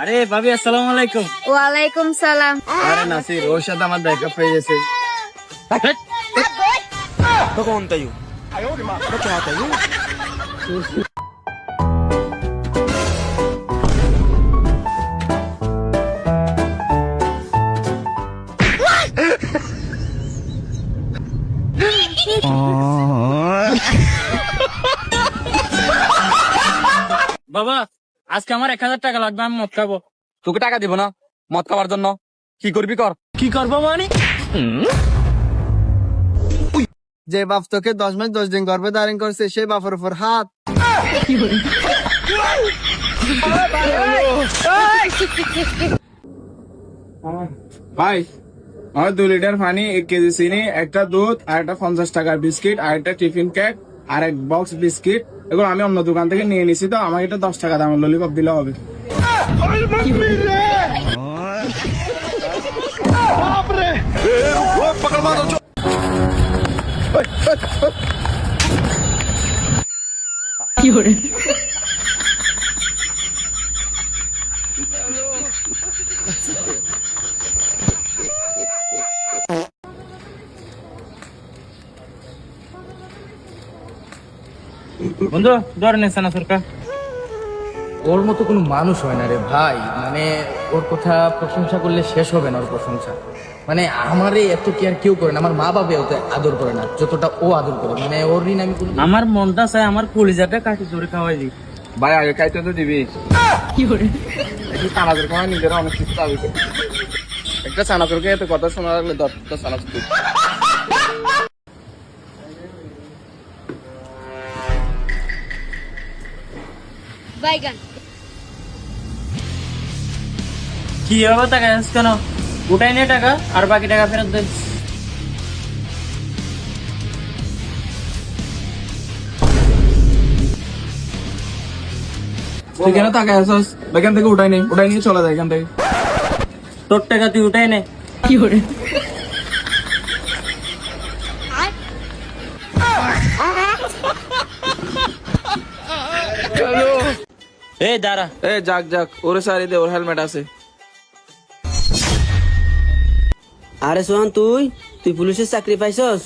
আরে ভাবি আসসালামু আলাইকুম। ওয়ালাইকুম সালাম। আরে নাসির, ওর সাথে আমার দেখা পেয়ে গেছে। तो कौन था यू तो क्या था यू বাবা, আজকে আমার 1000 টাকা লাগবে, আমি মদ খাবো। তোকে টাকা দিব না মদ খাওয়ার জন্য? কি করবি কর। কি করবো মানে? যে বাপ তোকে 10 মাস 10 দিন গর্ভে ধারণ করছে সেই বাপের উপর হাত। ভাই, আমার 2 লিটার পানি, 1 কেজি চিনি, একটা দুধ, আর একটা 50 টাকার বিস্কিট, আর একটা টিফিন কেক, আর এক বক্স বিস্কিট। এগুলো আমি অন্য দোকান থেকে নিয়ে নিছি, তো আমাকে এটা 10 টাকা দামের ললিপপ দিলে হবে। বন্ধু ধরে নেছে না সরকার। ওর মতো কোনো মানুষ হয় না রে ভাই, মানে ওর কথা প্রশংসা করলে শেষ হবে না ওর প্রশংসা। মানে আমারে এত কেয়ার কেউ করে না, আমার মা বাবা ওতে আদর করে না যতটা ও আদর করে। মানে ওর ঋণ আমি কোনো আমার মনটা চাই আমার কলিজাটা কাটি জোরে খাওয়াই দিই। ভাই, আগে খাইতে তো দিবি। একটু চানাচুর খাওয়া, নিজেরা অনেক কিছু দাবি করি। একটা চানাচুর খেয়ে এত কথা শোনা লাগলে 10টা চানাচুর দিবি। বাইগান। কি হবে টাকা আছে কেন? উঠাই নিয়ে টাকা আর বাকি টাকা ফেরত দে। তুই কেন টাকা আসছিস? এখান থেকে উঠাই নিয়ে চলে যায় এখান থেকে। তোর টাকা তুই উঠাই নে। এই দাঁড়া। এ যাক ওরে সারি দে, ওর হেলমেট আছে। আরে সোহান, তুই পুলিশের চাকরি পাইছস?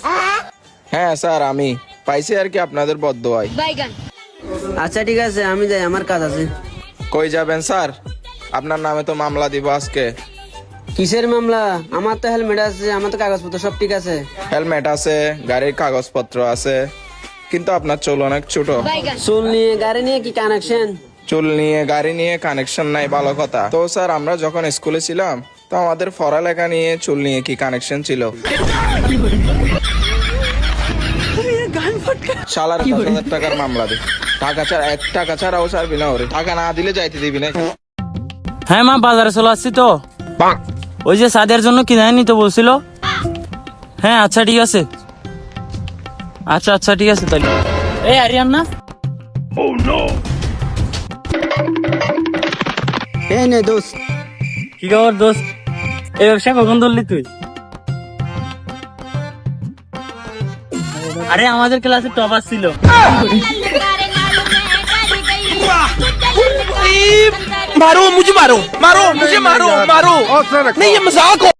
হ্যাঁ স্যার, আমি পাইছি আর কি, আপনাদের বদদোয়ায়। বাইগান। আচ্ছা ঠিক আছে, আমি যাই, আমার কাজ আছে। কই যাবেন স্যার? আপনার নামে তো মামলা দিব আজকে। কিসের মামলা? আমার তো হেলমেট আছে, আমার তো কাগজপত্র সব ঠিক আছে। হেলমেট আছে, গাড়ির কাগজপত্র আছে, কিন্তু আপনার চুল অনেক ছোট। বাইগান। চুল নিয়ে গাড়ি নিয়ে কি কানেকশন? চুল নিয়ে গাড়ি নিয়ে কানেকশন নাই, ভালো কথা। তো স্যার, আমরা যখন স্কুলে ছিলাম তো আমাদের পড়ালেখা নিয়ে চুল নিয়ে কি কানেকশন ছিল? শালার 10,000 টাকার মামলা দে। টাকা ছাড়া 1 টাকা ছাড়াও ছাড়বি না ওরে। টাকা না দিলে যাইতে দিবি না। হ্যাঁ মা, বাজারে চলে আসছি তো। ওই যে সাদের জন্য কিনে নিতে বলছিল। হ্যাঁ আচ্ছা ঠিক আছে। আচ্ছা ঠিক আছে তাহলে। এই আরিয়ান না? এই নে দোস্ত। কি খবর দোস্ত? এই ব্যবসা কখন ধরলি তুই? আরে আমাদের ক্লাসে টপার ছিল। मारो मुझे मारो मारो मुझे मारो मारो नहीं ये मजाक हो